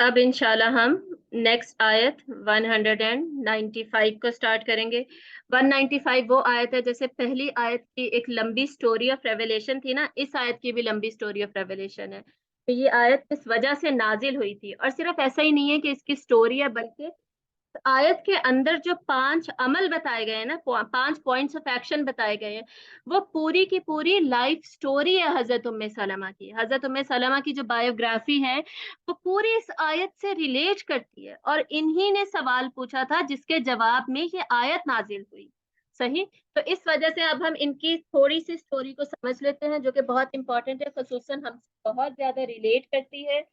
अब इंशाल्लाह हम नेक्स्ट आयत 195 को स्टार्ट करेंगे। 195 वो आयत है, जैसे पहली आयत की एक लंबी स्टोरी ऑफ रेवलेशन थी ना, इस आयत की भी लंबी स्टोरी ऑफ रेवलेशन है। तो ये आयत इस वजह से नाजिल हुई थी, और सिर्फ ऐसा ही नहीं है कि इसकी स्टोरी है, बल्कि आयत के अंदर जो 5 अमल बताए गए हैं ना, 5 पॉइंट्स ऑफ एक्शन बताए गए हैं, वो पूरी की पूरी लाइफ स्टोरी है हजरत उम्मे सलमा की। हजरत उम्मे सलमा की जो बायोग्राफी है वो पूरी इस आयत से रिलेट करती है, और इन्हीं ने सवाल पूछा था जिसके जवाब में ये आयत नाजिल हुई। सही। तो इस वजह से अब हम इनकी थोड़ी सी स्टोरी को समझ लेते हैं, जो कि बहुत इंपॉर्टेंट है, खसूसन हमसे बहुत ज्यादा रिलेट करती है।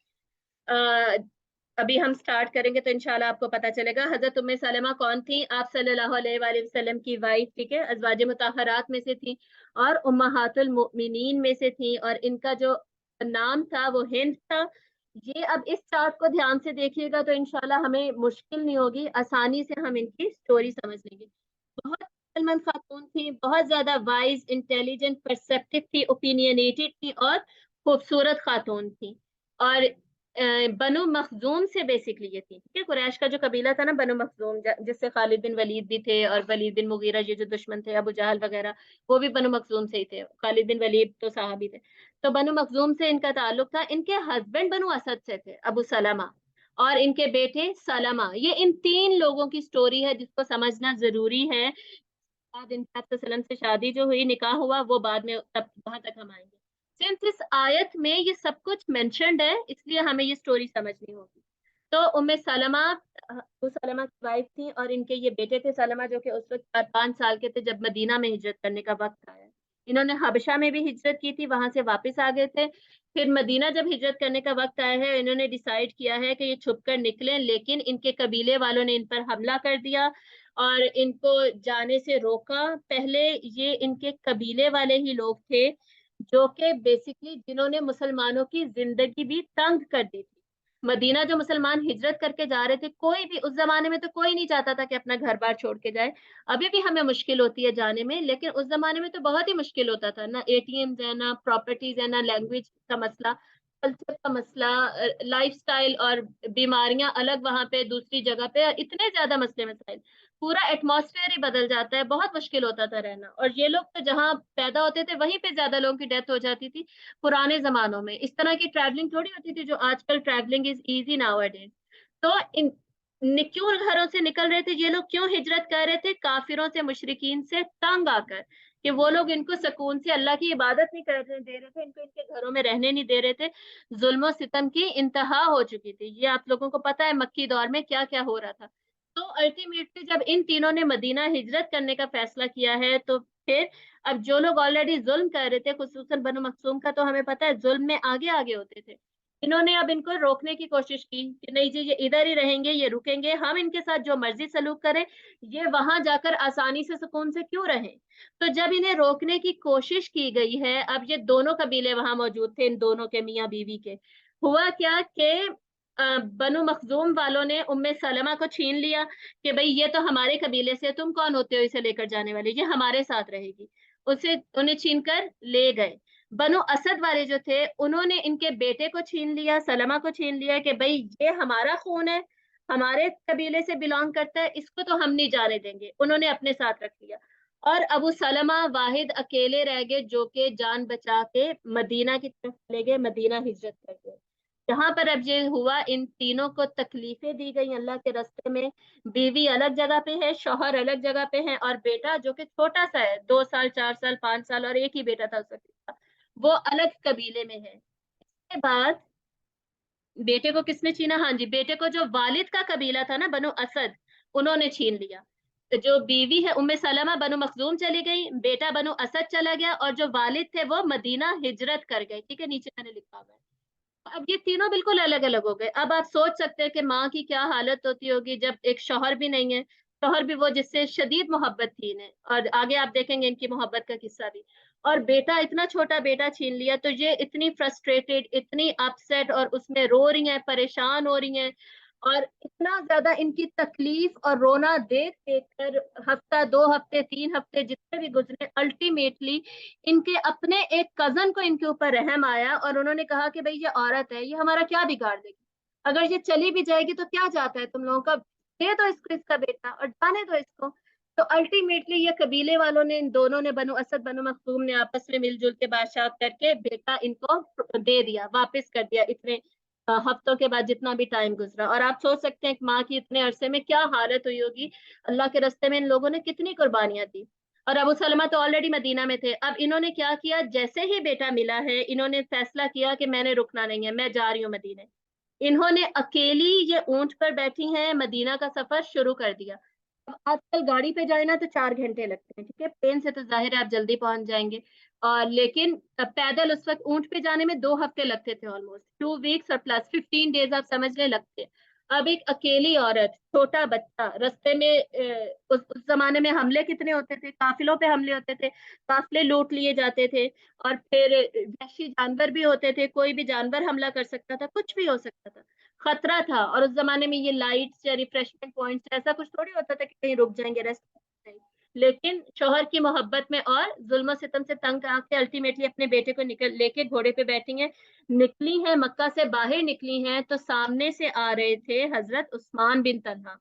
अभी हम स्टार्ट करेंगे तो इंशाल्लाह आपको पता चलेगा। हजरत उम्मे सलमा कौन थी? आप सल्लल्लाहु अलैहि वसल्लम की वाइफ, ठीक है, अज़वाज मुतहरात में से थी और उम्महातुल मोमिनीन में से थी, और इनका जो नाम था वो हिंद था। ये अब इस चार्ट को ध्यान से देखिएगा तो इंशाल्लाह हमें मुश्किल नहीं होगी, आसानी से हम इनकी स्टोरी समझ लेंगे। बहुत अक्लमंद खातून थी, बहुत ज्यादा वाइज, इंटेलिजेंट, परसेप्टिव थी, ओपिनियनेटेड थी और खूबसूरत खातून थी। और बनु मखजूम से बेसिकली ये थी, ठीक है। कुरैश का जो कबीला था ना, बनु मखजूम, जिससे खालिद बिन वलीद भी थे और वलीद बिन मुगीरा, ये जो दुश्मन थे, अबू जहल वगैरह, वो भी बनु मखजूम से ही थे। खालिद बिन वलीद तो साहबी थे। तो बनु मखजूम से इनका ताल्लुक था। इनके हस्बैंड बनु असद से थे, अबू सलमा, और इनके बेटे सलमा। ये इन 3 लोगों की स्टोरी है जिसको समझना जरूरी है। बाद इनके सल्लम से शादी जो हुई, निकाह हुआ, वो बाद में, तब वहां तक हम आएंगे। सिंस इस आयत में ये सब कुछ मेंशन्ड है, इसलिए हमें ये स्टोरी समझनी होगी। तो उम्मे सलमा अबू सलमा की वाइफ थी, और इनके ये बेटे थे सलमा, जो कि उस वक्त 4-5 साल के थे जब मदीना में हिजरत करने का वक्त आया। इन्होंने हबशा में भी हिजरत की थी, वहां से वापस आ गए थे। फिर मदीना जब हिजरत करने का वक्त आया है, इन्होंने डिसाइड किया है कि ये छुप कर निकलें, लेकिन इनके कबीले वालों ने इन पर हमला कर दिया और इनको जाने से रोका। पहले ये इनके कबीले वाले ही लोग थे जो कि बेसिकली जिन्होंने मुसलमानों की जिंदगी भी तंग कर दी थी। मदीना जो मुसलमान हिजरत करके जा रहे थे, कोई भी उस जमाने में तो कोई नहीं चाहता था कि अपना घर बार छोड़ के जाए। अभी भी हमें मुश्किल होती है जाने में, लेकिन उस जमाने में तो बहुत ही मुश्किल होता था। ना एटीएम है, ना प्रॉपर्टीज है, ना लैंग्वेज का मसला, कल्चर का मसला, लाइफस्टाइल और बीमारियां अलग वहां पे, दूसरी जगह पे, और इतने ज्यादा मसले मसाइल, पूरा एटमॉस्फेयर ही बदल जाता है। बहुत मुश्किल होता था रहना, और ये लोग तो जहाँ पैदा होते थे वहीं पे ज्यादा लोगों की डेथ हो जाती थी। पुराने जमानों में इस तरह की ट्रैवलिंग थोड़ी होती थी जो आजकल travelling is easy now days. तो इन क्यों घरों से निकल रहे थे ये लोग, क्यों हिजरत कर रहे थे? काफिरों से, मुशरिकीन से तंग आकर, कि वो लोग इनको सुकून से अल्लाह की इबादत नहीं करने दे रहे थे, इनको इनके घरों में रहने नहीं दे रहे थे। जुल्म सितम की इंतहा हो चुकी थी। ये आप लोगों को पता है मक्की दौर में क्या क्या हो रहा था। तो अल्टीमेटली जब इन तीनों ने मदीना हिजरत करने का फैसला किया है, तो फिर अब जो लोग ऑलरेडी जुल्म कर रहे थे, खुसूसन बनु मखसूम का तो हमें पता है जुल्म में आगे आगे होते थे, इन्होंने अब इनको रोकने की कोशिश की कि नहीं जी, ये इधर ही रहेंगे, ये रुकेंगे, हम इनके साथ जो मर्जी सलूक करें, ये वहां जाकर आसानी से सुकून से क्यों रहें। तो जब इन्हें रोकने की कोशिश की गई है, अब ये दोनों कबीले वहां मौजूद थे, इन दोनों के मियाँ बीवी के, हुआ क्या कि बनु मखजूम वालों ने उम्मे सलमा को छीन लिया कि भाई ये तो हमारे कबीले से, तुम कौन होते हो इसे लेकर जाने वाले, ये हमारे साथ रहेगी। उसे उन्हें छीन कर ले गए। बनु असद वाले जो थे, उन्होंने इनके बेटे को छीन लिया, सलमा को छीन लिया कि भाई ये हमारा खून है, हमारे कबीले से बिलोंग करता है, इसको तो हम नहीं जाने देंगे। उन्होंने अपने साथ रख लिया। और अबू सलमा वाहिद अकेले रह गए, जो कि जान बचा के मदीना की तरफ चले गए, मदीना हिजरत कर गए। जहां पर अब ये हुआ, इन तीनों को तकलीफें दी गई अल्लाह के रास्ते में। बीवी अलग जगह पे है, शौहर अलग जगह पे है, और बेटा जो कि छोटा सा है, 2 साल, 4 साल, 5 साल, और एक ही बेटा था उस वक्त, वो अलग कबीले में है। इसके बाद बेटे को किसने छीना? हाँ जी, बेटे को जो वालिद का कबीला था ना, बनु असद, उन्होंने छीन लिया। तो जो बीवी है उम्मे सलमा, बनु मखजूम चली गई, बेटा बनु असद चला गया, और जो वालिद थे वो मदीना हिजरत कर गए। ठीक है, नीचे मैंने लिखा हुआ है। अब ये तीनों बिल्कुल अलग अलग हो गए। अब आप सोच सकते हैं कि माँ की क्या हालत होती होगी जब एक शौहर भी नहीं है, शौहर भी वो जिससे शदीद मोहब्बत थी इन्हें, और आगे आप देखेंगे इनकी मोहब्बत का किस्सा भी, और बेटा, इतना छोटा बेटा छीन लिया। तो ये इतनी फ्रस्ट्रेटेड, इतनी अपसेट, और उसमें रो रही हैं, परेशान हो रही हैं, और इतना ज्यादा इनकी तकलीफ और रोना देख देख कर, हफ्ता, 2 हफ्ते, 3 हफ्ते जितने भी गुजरे, अल्टीमेटली इनके अपने एक कजन को इनके ऊपर रहम आया, और उन्होंने कहा कि भाई ये औरत है, ये हमारा क्या बिगाड़ देगी। अगर ये चली भी जाएगी तो क्या जाता है तुम लोगों का, दे दो इसको इसका बेटा और जाने दो इसको। तो अल्टीमेटली ये कबीले वालों ने, इन दोनों ने, बनु असद बनु मखदूम ने आपस में मिलजुल के बादशाह करके बेटा इनको दे दिया, वापस कर दिया, इतने हफ्तों के बाद, जितना भी टाइम गुजरा। और आप सोच सकते हैं एक माँ की इतने अरसे में क्या हालत हुई होगी, अल्लाह के रास्ते में इन लोगों ने कितनी कुर्बानियां दी। और अबू सलमा तो ऑलरेडी मदीना में थे। अब इन्होंने क्या किया, जैसे ही बेटा मिला है इन्होंने फैसला किया कि मैंने रुकना नहीं है, मैं जा रही हूँ मदीने। इन्होंने अकेली ये ऊंट पर बैठी हैं मदीना का सफर शुरू कर दिया। अब आजकल गाड़ी पे जाए ना तो 4 घंटे लगते हैं, ठीक है, प्लेन से तो जाहिर है आप जल्दी पहुंच जाएंगे। और लेकिन पैदल उस वक्त ऊंट पे जाने में 2 हफ्ते लगते थे, ऑलमोस्ट 2 वीक्स और प्लस 15 डेज आप समझ ले लगते। अब एक अकेली औरत, छोटा बच्चा रास्ते में, उस जमाने में हमले कितने होते थे, काफिलों पे हमले होते थे, काफिले लूट लिए जाते थे। और फिर वहशी जानवर भी होते थे, कोई भी जानवर हमला कर सकता था, कुछ भी हो सकता था, खतरा था। और उस जमाने में ये लाइट्स या रिफ्रेशमेंट पॉइंट्स ऐसा कुछ थोड़ी होता था कि कहीं रुक जाएंगे, रेस्ट नहीं। लेकिन शोहर की मोहब्बत में और जुल्म सितम से तंग आके अल्टीमेटली अपने बेटे को निकल लेके घोड़े पे बैठी हैं, निकली हैं, मक्का से बाहर निकली हैं, तो सामने से आ रहे थे हजरत उस्मान बिन तलहा।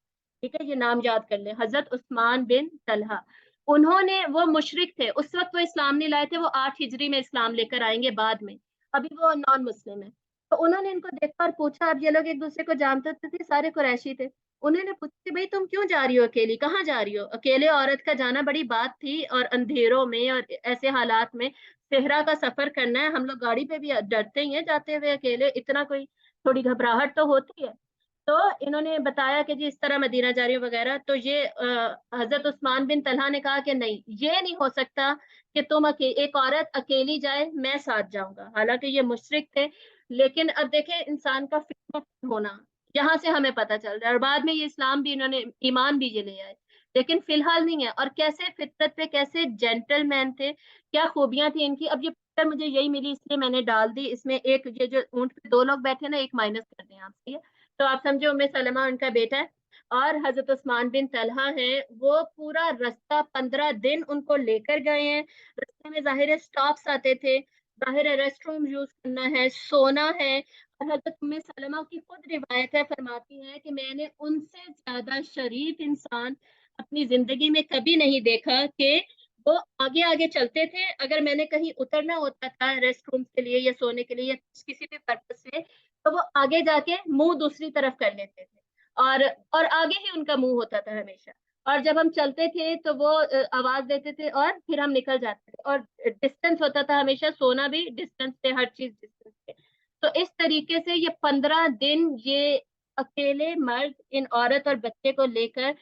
ठीक है, ये नाम याद कर ले, हजरत उस्मान बिन तलहा। उन्होंने, वो मुशरिक थे उस वक्त, वो इस्लाम नहीं लाए थे, वो 8 हिजरी में इस्लाम लेकर आएंगे बाद में, अभी वो नॉन मुस्लिम है। तो उन्होंने इनको देखा और पूछा, अब ये लोग एक दूसरे को जानते थे, सारे कुरैशी थे। उन्होंने पूछा कि भाई तुम क्यों जा रही हो अकेली, कहाँ जा रही हो, अकेले औरत का जाना बड़ी बात थी, और अंधेरों में और ऐसे हालात में सेहरा का सफर करना है, हम लोग गाड़ी पे भी डरते ही हैं जाते हुए अकेले, इतना कोई, थोड़ी घबराहट तो होती है। तो इन्होंने बताया कि जी इस तरह मदीना जा रही हो वगैरह। तो ये हजरत उस्मान बिन तलहा ने कहा कि नहीं, ये नहीं हो सकता कि तुम एक औरत अकेली जाए, मैं साथ जाऊंगा। हालांकि ये मुशरिक थे, लेकिन अब देखें इंसान का फितरत होना, यहाँ से हमें पता चल रहा है। और बाद में ये इस्लाम भी, इन्होंने ईमान भी ये ले आए, लेकिन फिलहाल नहीं है। और कैसे फितरत पे, कैसे जेंटलमैन थे, क्या खूबियां थी इनकी। अब ये पिक्चर मुझे यही मिली इसलिए मैंने डाल दी। इसमें एक, ये जो ऊंट पे 2 लोग बैठे ना, एक माइनस कर दें आप, ठीक है। तो आप समझो उम्मे सलमा उनका बेटा है, और हजरत उस्मान बिन तलहा है। वो पूरा रास्ता 15 दिन उनको लेकर गए हैं। रास्ते में जाहिर है स्टॉप्स आते थे, जाहिर है रेस्ट रूम यूज करना है, सोना है। और हजरत उम्मे सलमा की खुद रिवायत है, फरमाती है कि मैंने उनसे ज्यादा शरीफ इंसान अपनी जिंदगी में कभी नहीं देखा, कि वो आगे आगे चलते थे। अगर मैंने कहीं उतरना होता था रेस्ट रूम के लिए या सोने के लिए या किसी भी पर्पज से, तो वो आगे जाके मुंह दूसरी तरफ कर लेते थे, और और आगे ही उनका मुंह होता था हमेशा। और जब हम चलते थे तो वो आवाज देते थे और फिर हम निकल जाते थे, और डिस्टेंस होता था हमेशा, सोना भी डिस्टेंस पे, हर चीज डिस्टेंस पे। तो इस तरीके से ये 15 दिन ये अकेले मर्द इन औरत और बच्चे को लेकर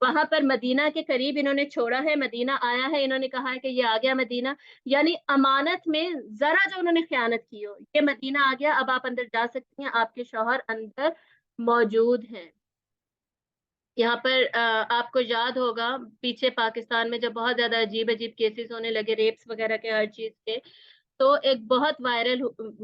वहां पर मदीना के करीब इन्होंने छोड़ा है। मदीना आया है, इन्होंने कहा है कि ये आ गया मदीना, यानी अमानत में जरा जो उन्होंने खयानत की हो, ये मदीना आ गया, अब आप अंदर जा सकती हैं, आपके शौहर अंदर मौजूद हैं। यहाँ पर आपको याद होगा पीछे पाकिस्तान में जब बहुत ज्यादा अजीब अजीब केसेस होने लगे, रेप्स वगैरह के, हर चीज के, तो एक बहुत वायरल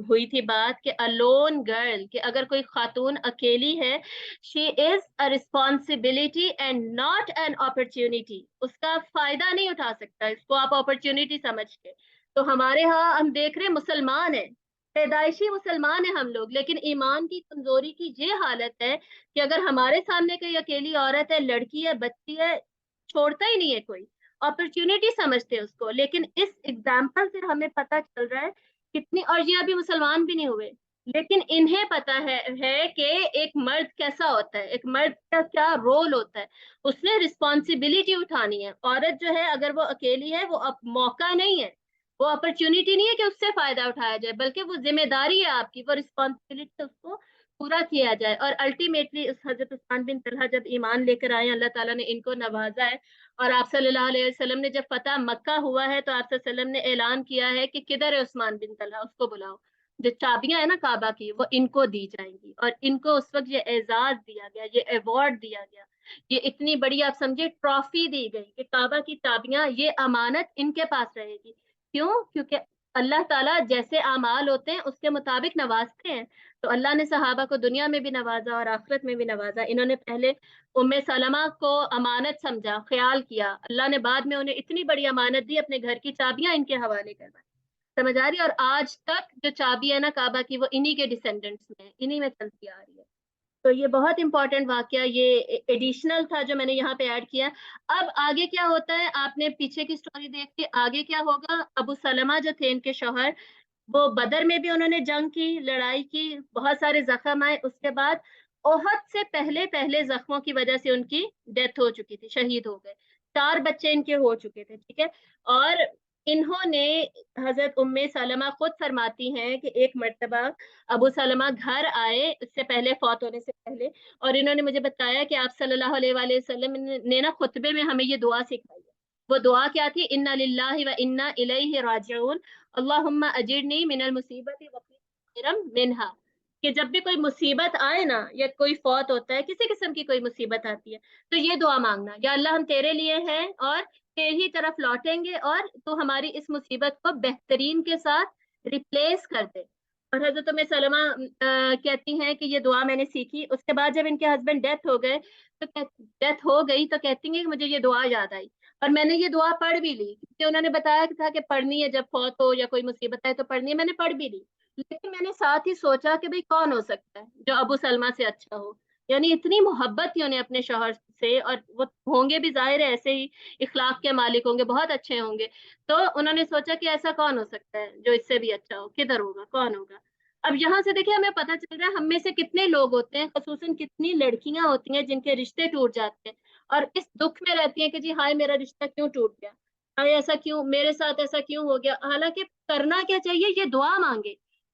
हुई थी बात कि अलोन गर्ल, कि अगर कोई खातून अकेली है, she is a responsibility and not an opportunity, उसका फायदा नहीं उठा सकता, इसको आप अपॉर्चुनिटी समझ के। तो हमारे यहाँ हम देख रहे हैं मुसलमान है, पैदाइशी मुसलमान है हम लोग, लेकिन ईमान की कमजोरी की ये हालत है कि अगर हमारे सामने कोई अकेली औरत है, लड़की है, बच्ची है, छोड़ता ही नहीं है कोई, अपॉर्चुनिटी समझते हैं उसको। लेकिन इस एग्जाम्पल से हमें पता चल रहा है कितनी, और ये अभी मुसलमान भी नहीं हुए, लेकिन इन्हें पता है कि एक मर्द कैसा होता है, एक मर्द का क्या रोल होता है, उसने रिस्पॉन्सिबिलिटी उठानी है। औरत जो है अगर वो अकेली है, वो अब मौका नहीं है, वो अपॉर्चुनिटी नहीं है कि उससे फायदा उठाया जाए, बल्कि वो जिम्मेदारी है आपकी, वो रिस्पॉन्सिबिलिटी उसको पूरा किया जाए। और अल्टीमेटली उस हजरत उस्मान बिन तलहा जब ईमान लेकर आए, अल्लाह ताला ने इनको नवाजा है। और आप सल्लल्लाहु अलैहि वसल्लम ने जब फतह मक्का हुआ है, तो आप सल्लल्लाहु अलैहि वसल्लम ने ऐलान किया है कि किधर है उस्मान बिन तलहा, उसको बुलाओ, जो चाबियां है ना काबा की, वो इनको दी जाएंगी। और इनको उस वक्त ये एजाज दिया गया, ये अवार्ड दिया गया, ये इतनी बड़ी आप समझे ट्रॉफी दी गई कि काबा की चाबियां, ये अमानत इनके पास रहेगी। क्यों? क्योंकि अल्लाह ताला जैसे आमाल होते हैं उसके मुताबिक नवाजते हैं। तो अल्लाह ने सहाबा को दुनिया में भी नवाजा और आखिरत में भी नवाजा। इन्होंने पहले उम्मे सलमा को अमानत समझा, ख्याल किया, अल्लाह ने बाद में उन्हें इतनी बड़ी अमानत दी, अपने घर की चाबियां इनके हवाले करवाई। समझ आ रही है? और आज तक जो चाबी है ना काबा की, वो इन्हीं के डिसेंडेंट्स में है, इन्हीं में चलती आ रही है। تو یہ بہت امپورٹنٹ واقعہ، یہ ایڈیشنل تھا جو میں نے یہاں پہ ایڈ کیا۔ اب آگے کیا ہوتا ہے، آپ نے پیچھے کی سٹوری دیکھ کے آگے کیا ہوگا، ابو سلمہ جو تھے ان کے شوہر، وہ بدر میں بھی انہوں نے جنگ کی، لڑائی کی، بہت سارے زخم آئے، اس کے بعد احد سے پہلے پہلے زخموں کی وجہ سے ان کی ڈیتھ ہو چکی تھی، شہید ہو گئے، 4 بچے ان کے ہو چکے تھے، ٹھیک ہے۔ اور انہوں نے، حضرت ام سلمہ خود فرماتی ہیں کہ ایک مرتبہ ابو سلمہ گھر آئے اس سے پہلے، فوت ہونے سے پہلے، اور انہوں نے مجھے بتایا کہ آپ صلی اللہ علیہ وآلہ وسلم نے نا خطبے میں ہمیں یہ دعا سکھائی ہے۔ وہ دعا کیا تھی، انا للہ و انا الیہ راجعون، اللہم اجرنی من المصیبت وقنی خیرا منہا، کہ جب بھی کوئی مصیبت آئے نا، یا کوئی فوت ہوتا ہے، کسی قسم کی کوئی مصیبت آتی ہے، تو یہ دعا مانگنا، یا اللہ ہم تیرے لیے ہیں اور تیرے ہی طرف لوٹیں گے، اور تو ہماری اس مصیبت کو بہترین کے ساتھ ریپلیس کر دے۔ اور حضرت ام سلمہ کہتی ہیں کہ یہ دعا میں نے سیکھی، اس کے بعد جب ان کے ہسبینڈ ڈیتھ ہو گئے، تو ڈیتھ ہو گئی تو کہتی ہیں کہ مجھے یہ دعا یاد آئی، اور میں نے یہ دعا پڑھ بھی لی، کیونکہ انہوں نے بتایا تھا کہ پڑھنی ہے، جب فوت ہو یا کوئی مصیبت ہے تو پڑھنی ہے، میں نے پڑھ بھی لی، لیکن میں نے ساتھ ہی سوچا کہ بھئی کون ہو سکتا ہے جو ابو سلمہ سے اچھا ہو، یعنی اتنی محبت تھی انہیں اپنے شوہر سے، اور وہ ہوں گے بھی ظاہر ہے ایسے ہی اخلاق کے مالک ہوں گے، بہت اچھے ہوں گے، تو انہوں نے سوچا کہ ایسا کون ہو سکتا ہے جو اس سے بھی اچھا ہو، کدھر ہوگا، کون ہوگا۔ اب یہاں سے دیکھیں ہمیں پتہ چل رہا ہے ہم میں سے کتنے لوگ ہوتے ہیں، خصوصاً کتنی لڑکیاں ہوتی ہیں جن کے رشتے ٹوٹ جاتے ہیں اور اس دکھ میں رہتی ہیں کہ جی ہائے میرا رشتہ کیوں ٹوٹ گیا، ہائے ایسا کیوں میرے ساتھ، ایسا کیوں ہو گیا۔ حالانکہ کرنا کیا چاہیے، یہ دعا مانگے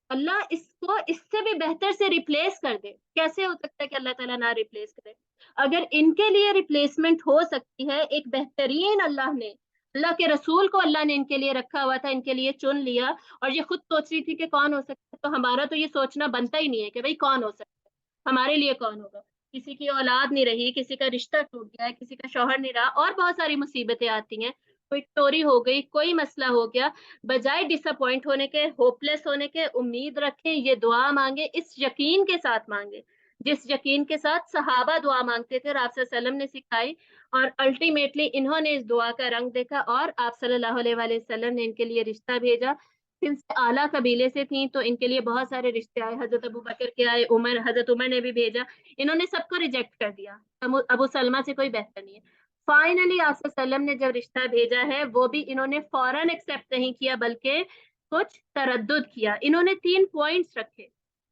اللہ اس کو اس سے بھی بہتر سے ریپلیس کر دے۔ کیسے ہو سکتا ہے کہ اللہ تعالیٰ نہ ریپلیس کرے؟ اگر ان کے لیے ریپلیسمنٹ ہو سکتی ہے، ایک بہترین اللہ نے، اللہ کے رسول کو اللہ نے ان کے لیے رکھا ہوا تھا، ان کے لیے چن لیا، اور یہ خود سوچ رہی تھی کہ کون ہو سکتا ہے، تو ہمارا تو یہ سوچنا بنتا ہی نہیں ہے کہ بھئی کون ہو سکتا ہے، ہمارے لیے کون ہوگا۔ کسی کی اولاد نہیں رہی، کسی کا رشتہ ٹوٹ گیا ہے، کسی کا شوہر نہیں رہا، اور بہت ساری مصیبتیں آتی ہیں، کوئی چوری ہو گئی، کوئی مسئلہ ہو گیا، بجائے ڈس اپوائنٹ ہونے کے، ہوپ لیس ہونے کے، امید رکھیں، یہ دعا مانگے، اس یقین کے ساتھ مانگے جس یقین کے ساتھ صحابہ دعا مانگتے تھے اور آپ صلی اللہ علیہ وسلم نے سکھائی، اور الٹیمیٹلی انہوں نے اس دعا کا رنگ دیکھا، اور آپ صلی اللہ علیہ وآلہ وسلم نے ان کے لیے رشتہ بھیجا۔ جن سے اعلیٰ قبیلے سے تھیں تو ان کے لیے بہت سارے رشتے آئے، حضرت ابو بکر کے آئے، حضرت عمر نے بھی بھیجا، انہوں نے سب کو ریجیکٹ کر دیا، ابو سلمہ سے کوئی بہتر نہیں ہے۔ فائنلی آپ صلی اللہ علیہ وسلم نے جب رشتہ بھیجا ہے، وہ بھی انہوں نے فوراً ایکسیپٹ نہیں کیا، بلکہ کچھ تردد کیا۔ انہوں نے 3 پوائنٹس رکھے،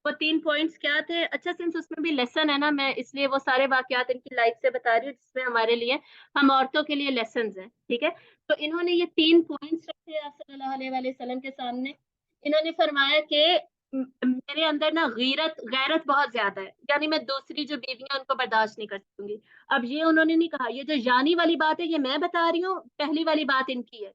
وہ 3 پوائنٹس کیا تھے؟ اچھا سنس اس میں بھی لیسن ہے نا، میں اس لیے وہ سارے واقعات ان کی لائف سے بتا رہی ہوں جس میں ہمارے لیے، ہم عورتوں کے لیے لیسنز ہیں، ٹھیک ہے۔ تو انہوں نے یہ 3 پوائنٹس رکھے آپ صلی اللہ علیہ وآلہ وسلم کے سامنے۔ انہوں نے فرمایا کہ میرے اندر نا غیرت بہت زیادہ ہے، یعنی میں دوسری جو بیویاں ان کو برداشت نہیں کر سکوں گی۔ اب یہ انہوں نے نہیں کہا، یہ جو یعنی والی بات ہے یہ میں بتا رہی ہوں، پہلی والی بات ان کی ہے۔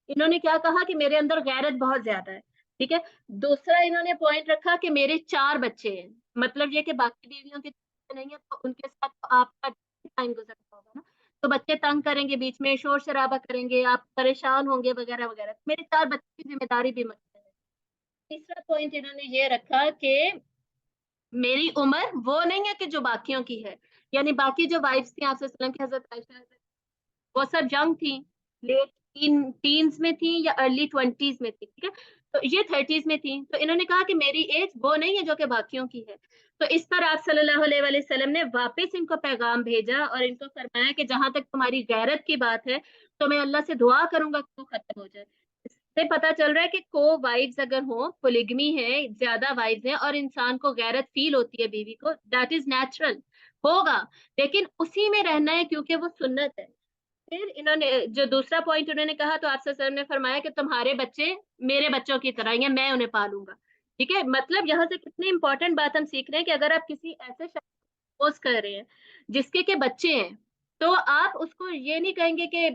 انہوں نے کیا کہا کہ میرے اندر غیرت بہت زیادہ ہے، ٹھیک ہے۔ دوسرا انہوں نے پوائنٹ رکھا کہ میرے 4 بچے ہیں، مطلب یہ کہ باقی بیویوں کی نہیں ہے تو ان کے ساتھ تو آپ کا ٹائم گزرتا ہوگا نا، تو بچے تنگ کریں گے، بیچ میں شور شرابہ کریں گے، آپ پریشان ہوں گے وغیرہ وغیرہ، میرے 4 بچے کی ذمہ داری بھی مت ہے۔ تیسرا پوائنٹ انہوں نے یہ رکھا کہ میری عمر وہ نہیں ہے کہ جو باقیوں کی ہے، یعنی باقی جو وائفس تھیں آپ صلی اللہ علیہ وسلم کی، حضرت عائشہ، وہ سب ینگ تھیں، لیٹ ٹینز میں تھیں یا ارلی 20s میں تھیں، ٹھیک ہے، تو یہ 30s میں تھیں، تو انہوں نے کہا کہ میری ایج وہ نہیں ہے جو کہ باقیوں کی ہے۔ تو اس پر آپ صلی اللہ علیہ وآلہ وسلم نے واپس ان کو پیغام بھیجا اور ان کو فرمایا کہ جہاں تک تمہاری غیرت کی بات ہے تو میں اللہ سے دعا کروں گا کہ وہ ختم ہو جائے۔ اس سے پتا چل رہا ہے کہ کو وائفز اگر ہوں، پولیگمی ہے، زیادہ وائفز ہیں، اور انسان کو غیرت فیل ہوتی ہے بیوی کو، دیٹ از نیچرل، ہوگا، لیکن اسی میں رہنا ہے کیونکہ وہ سنت ہے۔ پھر انہوں نے جو دوسرا پوائنٹ انہوں نے کہا تو آپ صلی اللہ علیہ وسلم نے فرمایا کہ تمہارے بچے میرے بچوں کی طرح ہیں، میں انہیں پالوں گا، ٹھیک ہے۔ مطلب یہاں سے کتنی امپورٹنٹ بات ہم سیکھ رہے ہیں کہ اگر آپ کسی ایسے شخص کو پوز کر رہے ہیں جس کے بچے ہیں، تو آپ اس کو یہ نہیں کہیں گے کہ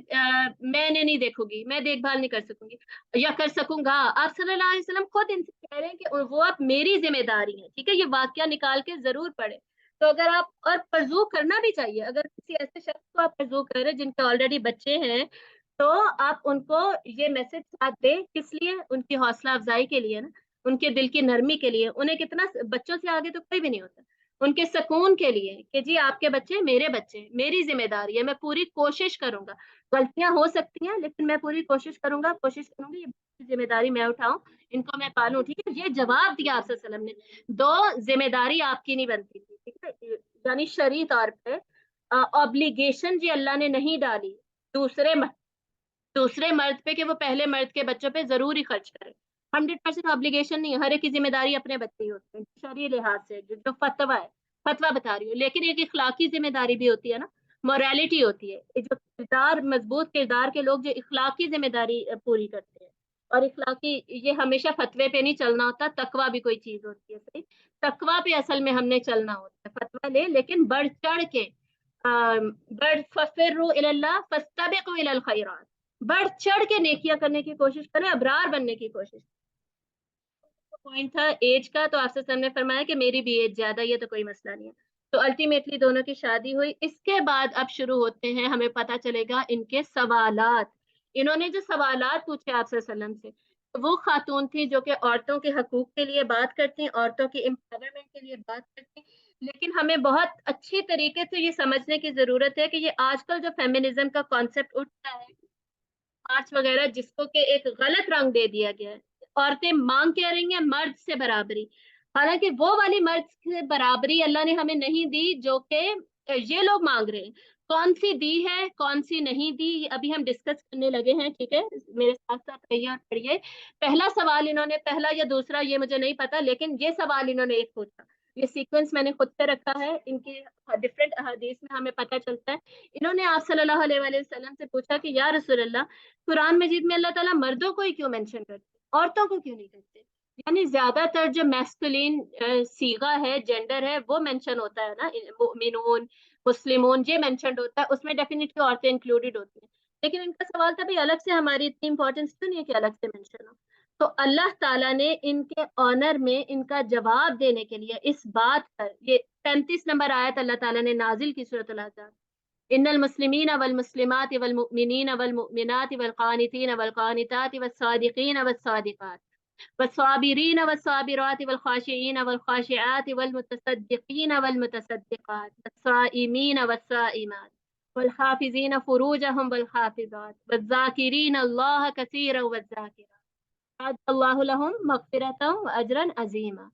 میں نے نہیں دیکھوں گی، میں دیکھ بھال نہیں کر سکوں گی یا کر سکوں گا۔ آپ صلی اللہ علیہ وسلم خود ان سے کہہ رہے ہیں کہ وہ اب میری ذمہ داری ہے، ٹھیک ہے۔ یہ واقعہ نکال کے ضرور پڑھے۔ تو اگر آپ، اور پرزو کرنا بھی چاہیے، اگر کسی ایسے شخص کو آپ پرزو کر رہے ہیں جن کے آلریڈی بچے ہیں، تو آپ ان کو یہ میسج ساتھ دیں، کس لیے؟ ان کی حوصلہ افزائی کے لیے نا، ان کے دل کی نرمی کے لیے، انہیں کتنا، بچوں سے آگے تو کوئی بھی نہیں ہوتا، ان کے سکون کے لیے کہ جی آپ کے بچے میرے بچے ہیں، میری ذمہ داری ہے، میں پوری کوشش کروں گا، غلطیاں ہو سکتی ہیں لیکن میں پوری کوشش کروں گا، کوشش کروں گی की जिम्मेदारी मैं उठाऊं, इनको मैं पालूं, ठीक है। ये जवाब दिया आप वसल्लम ने। दो जिम्मेदारी आपकी नहीं बनती थी, ठीक है, यानी शरई तौर पे ऑब्लिगेशन जी अल्लाह ने नहीं डाली दूसरे दूसरे मर्द पे कि वो पहले मर्द के बच्चों पे जरूर ही खर्च करे। 100% ऑब्लिगेशन नहीं है, हर एक की जिम्मेदारी अपने बच्चे ही होते हैं शरई लिहाज से, जो फतवा है, फतवा बता रही हूँ। लेकिन एक इखलाकी जिम्मेदारी भी होती है ना, मोरालिटी होती है। ये जो किरदार, मजबूत किरदार के लोग जो इखलाकी जिम्मेदारी पूरी करते हैं, और इखलाकी, ये हमेशा फतवे पे नहीं चलना होता, तकवा भी कोई चीज होती है, सही। तकवा पे असल में हमने चलना होता है, फतवा ले लेकिन बढ़ चढ़ के, बढ़ फफिर्रु इलल्लाह फस्तबिकु इलल खैरात, बढ़ चढ़ के नेकियां करने की कोशिश करें, अबरार बनने की कोशिश। पॉइंट था एज का, तो आपसे सर ने फरमाया कि मेरी भी एज ज्यादा, ये तो कोई मसला नहीं है। तो अल्टीमेटली दोनों की शादी हुई। इसके बाद अब शुरू होते हैं, हमें पता चलेगा इनके सवालात। इन्होंने जो सवालात पूछे आपसे वसल्लम से, तो वो खातून थी जो कि औरतों के हकूक के लिए बात करती हैं, औरतों की एम्पावरमेंट के लिए बात करती हैं। लेकिन हमें बहुत अच्छी तरीके से ये समझने की जरूरत है कि ये आजकल जो फेमिनिज्म का कॉन्सेप्ट उठ रहा है, मार्च वगैरह, जिसको कि एक गलत रंग दे दिया गया है। औरतें मांग क्या रही हैं? मर्द से बराबरी। हालांकि वो वाली मर्द से बराबरी अल्लाह ने हमें नहीं दी जो कि ये लोग मांग रहे हैं। कौन सी दी है, कौन सी नहीं दी, अभी हम डिस्कस करने लगे हैं, ठीक है। मेरे साथ साथ रहिए और पढ़िए। पहला सवाल इन्होंने, पहला या दूसरा ये मुझे नहीं पता, लेकिन ये सवाल इन्होंने एक पूछा। ये सीक्वेंस मैंने खुद से रखा है, इनके डिफरेंट हदीस में हमें पता चलता है। इन्होंने आप सल्लल्लाहु अलैहि वसल्लम से पूछा कि या रसूल अल्लाह, कुरान मजीद में अल्लाह ताला मर्दों को ही क्यों मेंशन करते, औरतों को क्यों नहीं करते? यानी ज्यादातर जो मैस्कुलिन सीगा है, जेंडर है, वो मेंशन होता है ना, मोमिनून, मुस्लिमून, ये मेंशन होता है, उसमें डेफिनेटली औरतें इंक्लूडेड होती हैं। लेकिन इनका सवाल था भाई, अलग से हमारी इतनी इंपॉर्टेंस क्यों नहीं है कि अलग से मेंशन हो? तो अल्लाह ताला ने इनके ऑनर में इनका जवाब देने के लिए इस बात पर, ये 35 नंबर आयत अल्लाह ताला ने नाजिल की सूरत अल-अहज़ाब, इन्नल मुस्लिमीन वल मुस्लिमात वल मुमिनीन वल मुमिनात वल कानितीन वल कानितात वस सादिकीन वस सादिकात वस साबिरीन वस साबिरात वल खाशिईन वल खाशिआत वल मुतसद्दिकीन वल मुतसद्दिकात वस साइमीन वस साइमात वल हाफिजीन फुरूजहुम वल हाफिजात वस जाकिरीन अल्लाह कसीरन वस जाकिरात अल्लाहु लहुम मगफिरतन व अजरन अजीमा।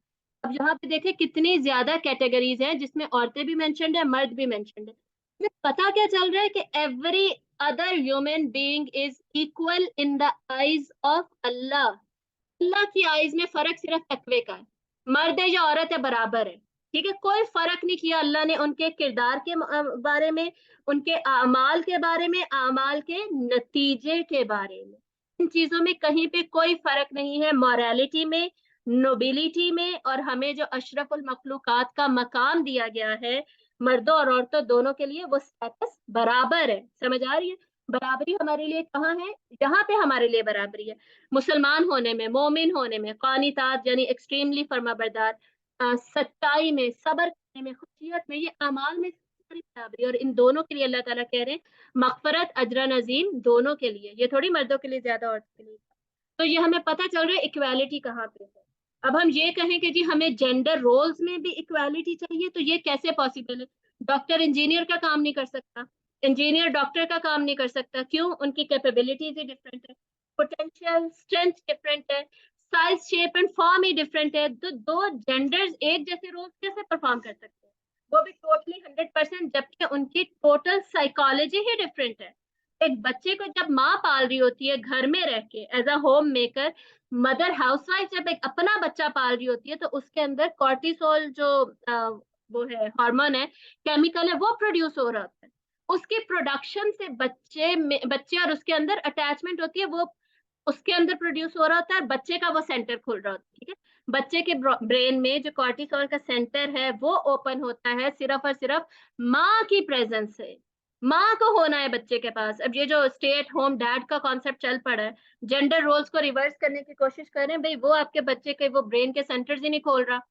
अब यहाँ पे देखें कितनी ज्यादा कैटेगरीज हैं, जिसमें औरतें भी मेंशन्ड है, मर्द भी मेंशन्ड है। हमें पता क्या चल रहा है कि every other human being is equal in the eyes of Allah. Allah की आईज में फर्क सिर्फ तकवे का है। मर्द है या औरत है, बराबर है, ठीक है। कोई फर्क नहीं किया अल्लाह ने उनके किरदार के बारे में, उनके आमाल के बारे में, आमाल के नतीजे के बारे में। इन चीजों में कहीं पे कोई फर्क नहीं है, मॉरलिटी में, नोबिलिटी में। और हमें जो अशरफुल मखलूकात का मकाम दिया गया है, मर्दों और औरतों दोनों के लिए वो स्टेटस बराबर है। समझ आ रही है? बराबरी हमारे लिए कहाँ है? यहाँ पे हमारे लिए बराबरी है, मुसलमान होने में, मोमिन होने में, कानितात यानी एक्सट्रीमली फर्माबरदार, सच्चाई में, सबर करने में, खुशियत में, ये अमाल में सारी बराबरी। और इन दोनों के लिए अल्लाह ताला कह रहे हैं मगफरत, अजर नजीम, दोनों के लिए। ये थोड़ी मर्दों के लिए ज्यादा, औरतों के लिए। तो ये हमें पता चल रहा है इक्वालिटी कहाँ पे है। अब हम ये कहें कि जी हमें जेंडर रोल्स में भी इक्वालिटी चाहिए, तो ये कैसे पॉसिबल है? डॉक्टर इंजीनियर का काम नहीं कर सकता, इंजीनियर डॉक्टर का काम नहीं कर सकता, क्यों? उनकी कैपेबिलिटीज ही डिफरेंट है, पोटेंशियल स्ट्रेंथ डिफरेंट है, size shape and form he different है। तो दो जेंडर्स एक जैसे रोल्स कैसे परफॉर्म कर सकते हैं, वो भी टोटली 100%, जबकि उनकी टोटल साइकोलॉजी ही डिफरेंट है। एक बच्चे को जब माँ पाल रही होती है घर में रह के as a home maker, mother housewife जब एक अपना बच्चा पाल रही होती है, तो उसके अंदर कॉर्टिसोल जो वो है, हार्मोन है, केमिकल है, वो प्रोड्यूस हो रहा होता है। उसकी प्रोडक्शन से बच्चे में, बच्चे और उसके अंदर अटैचमेंट होती है, वो उसके अंदर प्रोड्यूस हो रहा होता है, बच्चे का वो सेंटर खुल रहा होता है, ठीक है। बच्चे के ब्रेन में जो कॉर्टिसोल का सेंटर है वो ओपन होता है सिर्फ और सिर्फ माँ की प्रेजेंस से। माँ को होना है बच्चे के पास। अब ये जो स्टे एट होम डैड का कॉन्सेप्ट चल पड़ा है, जेंडर रोल्स को रिवर्स करने की कोशिश कर रहे हैं, भाई वो आपके बच्चे के वो ब्रेन के सेंटर्स ही नहीं खोल रहा।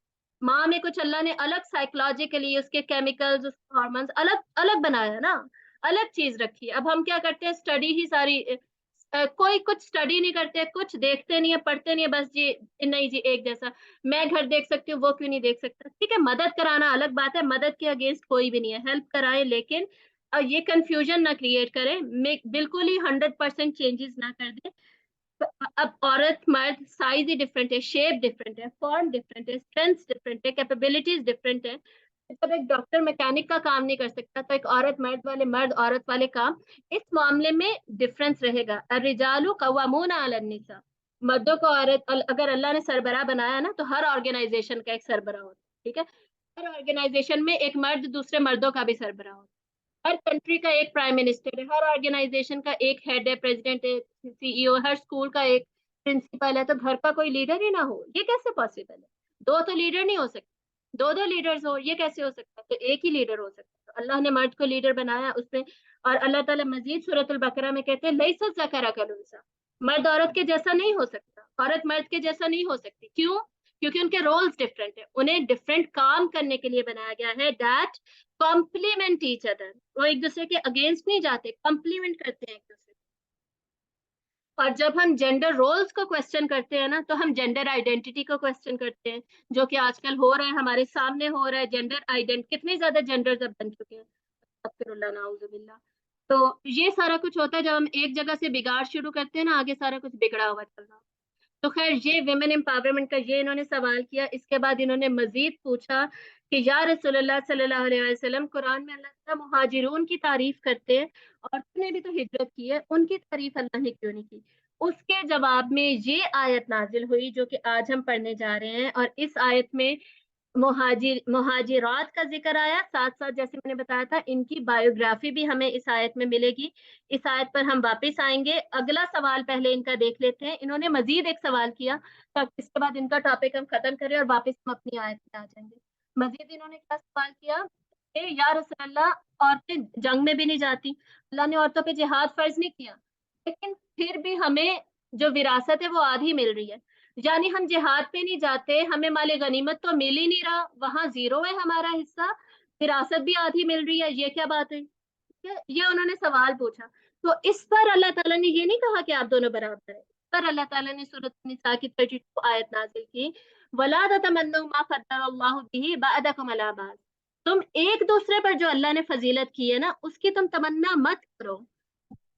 माँ में कुछ अल्लाह ने अलग साइकोलॉजिकली उसके केमिकल्स, उसके हॉर्मोन्स अलग अलग बनाया ना, अलग चीज रखी है। अब हम क्या करते हैं, स्टडी ही सारी, कोई कुछ स्टडी नहीं करते, कुछ देखते नहीं है, पढ़ते नहीं है, बस जी नहीं जी एक जैसा, मैं घर देख सकती हूँ वो क्यों नहीं देख सकता? ठीक है, मदद कराना अलग बात है, मदद के अगेंस्ट कोई भी नहीं है, हेल्प कराए, लेकिन ये कंफ्यूजन ना क्रिएट करें, बिल्कुल ही 100% चेंजेस ना कर दें। अब औरत मर्द साइज ही डिफरेंट है, शेप डिफरेंट है, फॉर्म डिफरेंट है, स्ट्रेंथ डिफरेंट है, कैपेबिलिटीज डिफरेंट है। जब एक डॉक्टर मैकेनिक का काम नहीं कर सकता तो एक औरत मर्द वाले, मर्द औरत वाले काम, इस मामले में डिफरेंस रहेगा। अर्रिजालु कव्वामूना अलन निसा, मर्दों को औरत अगर अल्लाह ने सरबराह बनाया ना, तो हर ऑर्गेनाइजेशन का एक सरबराह होता है, ठीक है। हर ऑर्गेनाइजेशन में एक मर्द दूसरे मर्दों का भी सरबराह होता है। हर कंट्री का एक प्राइम मिनिस्टर है, हर ऑर्गेनाइजेशन का एक हेड है, प्रेसिडेंट है, सीईओ, हर स्कूल का एक प्रिंसिपल है। तो घर का कोई लीडर ही ना हो, ये कैसे पॉसिबल है? दो तो लीडर नहीं हो सकते, दो दो लीडर्स हो, ये कैसे हो सकता है? तो एक ही लीडर हो सकता है। तो अल्लाह ने मर्द को लीडर बनाया उसमें। और अल्लाह ताला मजीद सूरतुल बकरा में कहते हैं लैसा ज़करा कल उनसा, मर्द औरत के जैसा नहीं हो सकता, औरत मर्द के जैसा नहीं हो सकती। क्यों? क्योंकि उनके रोल्स डिफरेंट है, उन्हें डिफरेंट काम करने के लिए बनाया गया है। दैट कॉम्प्लीमेंट ईच अदर, वो एक दूसरे के अगेंस्ट नहीं जाते, कॉम्प्लीमेंट करते हैं एक दूसरे को। और जब हम जेंडर रोल्स को क्वेश्चन करते हैं ना, तो हम जेंडर आइडेंटिटी को क्वेश्चन करते हैं, जो कि आजकल हो रहा है, हमारे सामने हो रहा है। जेंडर आइडेंटिटी, कितने ज्यादा जेंडर्स अब बन चुके हैं, अस्तगफिरुल्लाह नाउजुबिल्लाह। तो ये सारा कुछ होता है जब हम एक जगह से बिगाड़ शुरू करते हैं ना, आगे सारा कुछ बिगड़ा हुआ चल रहा। तो खैर, ये विमेन एम्पावरमेंट का ये इन्होंने सवाल किया। इसके बाद इन्होंने मजीद पूछा कि या रसूलुल्लाह सल्लल्लाहु अलैहि वसल्लम, कुरान में अल्लाह ताला मुहाजिरून की तारीफ करते हैं, औरतों ने भी तो हिजरत की है, उनकी तारीफ अल्लाह ने क्यों नहीं की? उसके जवाब में ये आयत नाजिल हुई जो कि आज हम पढ़ने जा रहे हैं। और इस आयत में मुहाजिरात का जिक्र आया, साथ साथ जैसे मैंने बताया था इनकी बायोग्राफी भी हमें इस आयत में मिलेगी। इस आयत पर हम वापस आएंगे। अगला सवाल पहले इनका देख लेते हैं। इन्होंने मजीद एक सवाल किया, तो इसके बाद इनका टॉपिक हम खत्म करें और वापस हम अपनी आयत में आ जाएंगे। मजीद इन्होंने क्या सवाल किया कि या रसूल अल्लाह, औरतें जंग में भी नहीं जाती, अल्लाह ने औरतों पे जिहाद फर्ज नहीं किया, लेकिन फिर भी हमें जो विरासत है वो आधी मिल रही है। यानी हम जिहाद पे नहीं जाते, हमें माले गनीमत तो मिल ही नहीं रहा, वहां जीरो है हमारा हिस्सा, विरासत भी आधी मिल रही है, ये क्या बात है? ये उन्होंने सवाल पूछा। तो इस पर अल्लाह ताला ने ये नहीं कहा कि आप दोनों बराबर है। इस पर अल्लाह ताला ने सूरत निसा की 32 आयत नाजिल की, वला ततमन्नु मा फद्दलल्लाहु बिही बअदकुम अला बाज़, तुम एक दूसरे पर जो अल्लाह ने फजीलत की है ना, उसकी तुम तमन्ना मत करो।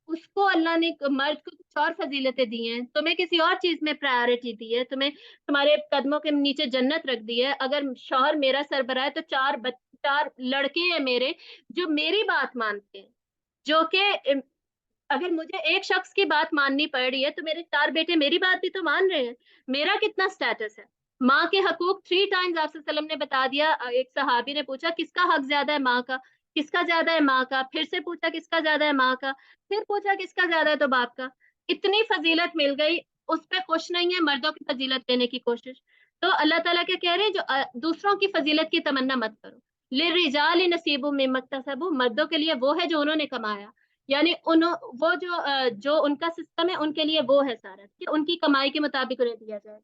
उसको अल्लाह ने, मर्द को कुछ और फजीलतें दी हैं, तुम्हें किसी और चीज में प्रायोरिटी दी है, तुम्हें तुम्हारे कदमों के नीचे जन्नत रख दी है। अगर शौहर मेरा सरबराह है तो चार लड़के हैं मेरे जो मेरी बात मानते हैं, जो कि अगर मुझे एक शख्स की बात माननी पड़ रही है तो मेरे 4 बेटे मेरी बात भी तो मान रहे हैं। मेरा कितना स्टेटस है? माँ के हकूक 3 टाइम्स आप सल्लम ने बता दिया। एक सहाबी ने पूछा किसका हक ज्यादा है माँ का, किसका ज्यादा है माँ का, फिर से पूछा किसका ज्यादा है माँ का, फिर पूछा किसका ज्यादा है तो बाप का। इतनी फजीलत मिल गई, उस पर खुश नहीं है, मर्दों की फजीलत लेने की कोशिश। तो अल्लाह ताला क्या कह रहे हैं, जो दूसरों की फजीलत की तमन्ना मत करो। लिर्रिजाल नसीबुम मिम्मा इक्तसबू, मर्दों के लिए वो है जो उन्होंने कमाया। यानी उन वो जो उनका सिस्टम है उनके लिए वो है सारा कि उनकी कमाई के मुताबिक उन्हें दिया जाए।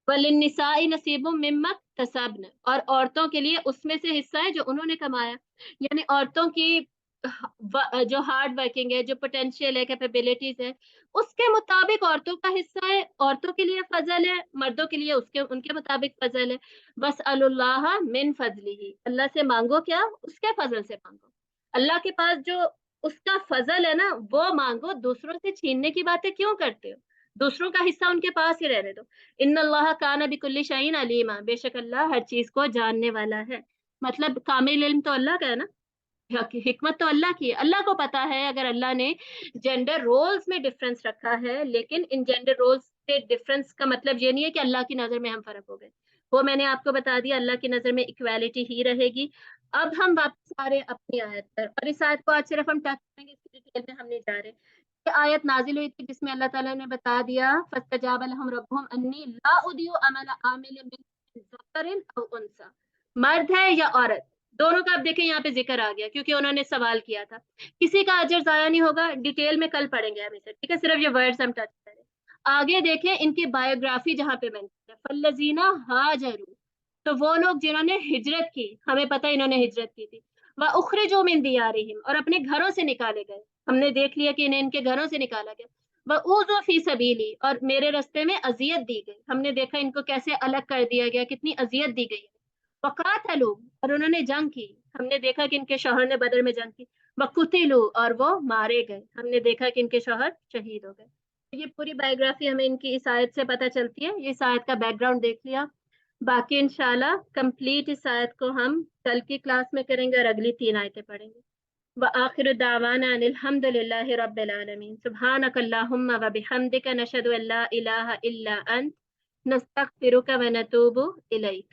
वलिन्निसाई नसीबुम मिम्मा कसब्न, और औरतों के लिए उसमें से हिस्सा है जो उन्होंने कमाया। यानी औरतों की जो हार्ड वर्किंग है, जो पोटेंशियल है, कैपेबिलिटीज है, उसके मुताबिक औरतों का हिस्सा है। औरतों के लिए फजल है, मर्दों के लिए उसके उनके मुताबिक फजल है। बस अल्लाह मिन फजलिही, अल्लाह से मांगो, क्या? उसके फजल से मांगो। अल्लाह के पास जो उसका फजल है ना, वो मांगो। दूसरों से छीनने की बातें क्यों करते हो? दूसरों का हिस्सा उनके पास ही रहने दो। इन्नल्लाह कान बिकुल्ली शैइन अलीमा, बेशक अल्लाह हर चीज को जानने वाला है। मतलब कामिल इल्म तो अल्लाह का है ना, हिकमत तो अल्लाह की है। अल्लाह को पता है अगर अल्लाह ने जेंडर रोल्स में डिफरेंस रखा है, लेकिन इन जेंडर रोल्स से डिफरेंस का मतलब ये नहीं है कि अल्लाह की नजर में हम फर्क हो गए। वो मैंने आपको बता दिया, अल्लाह की नजर में इक्वालिटी ही रहेगी। अब हम वापस आ रहे हैं अपनी आयत पर, और इस आयत को आज सिर्फ हम टच करेंगे, इसकी डिटेल में हम नहीं जा रहे। ये आयत नाजिल हुई थी जिसमें अल्लाह ताला ने बता दिया, फस्तजाब लहुम रब्बुहुम अन्नी ला उदियु अमल आमिल मिन ज़करिन औ उनसा, मर्द है या औरत, दोनों का। अब देखें यहाँ पे जिक्र आ गया क्योंकि उन्होंने सवाल किया था। किसी का अजर जाया नहीं होगा, डिटेल में कल पढ़ेंगे हम इसे, ठीक है? सिर्फ ये वर्ड्स हम टच करें। आगे देखें इनकी बायोग्राफी जहाँ पे मेंशन है, फल्लजीना हाजरू, तो वो लोग जिन्होंने हिजरत की, हमें पता है इन्होंने हिजरत की थी। वह उखरिजो मिन दियारिहिम, और अपने घरों से निकाले गए, हमने देख लिया कि इन्हें इनके घरों से निकाला गया। वह ऊज़ु फी सबीली, और मेरे रास्ते में अजियत दी गई, हमने देखा इनको कैसे अलग कर दिया गया, कितनी अजियत दी गई। वकातलू, और उन्होंने जंग की, हमने देखा कि इनके शौहर ने बदर में जंग की। वकुतिलू, और वो मारे गए, हमने देखा कि इनके शौहर शहीद हो गए। یہ پوری بایوگرافی ہمیں ان کی اس آیت سے پتہ چلتی ہے. یہ اس آیت کا بیک گراؤنڈ دیکھ لیا. باقی انشاءاللہ کمپلیٹ اس آیت کو ہم کل کی کلاس میں کریں گے اور اگلی 3 آیتیں پڑھیں گے. وآخر دعوانا ان الحمد للہ رب العالمین. سبحانک اللہم وبحمدک نشہد ان لا الہ الا انت نستغفرک ونتوب الیک.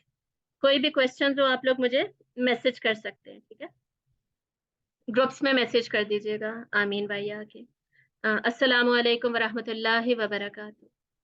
کوئی بھی کوسچنز ہو آپ لوگ مجھے میسج کر سکتے ہیں. ٹھیک ہے, گروپس میں میسج کر دیجیے گا. آمین بھائی آ کے. السلام علیکم ورحمۃ اللہ وبرکاتہ.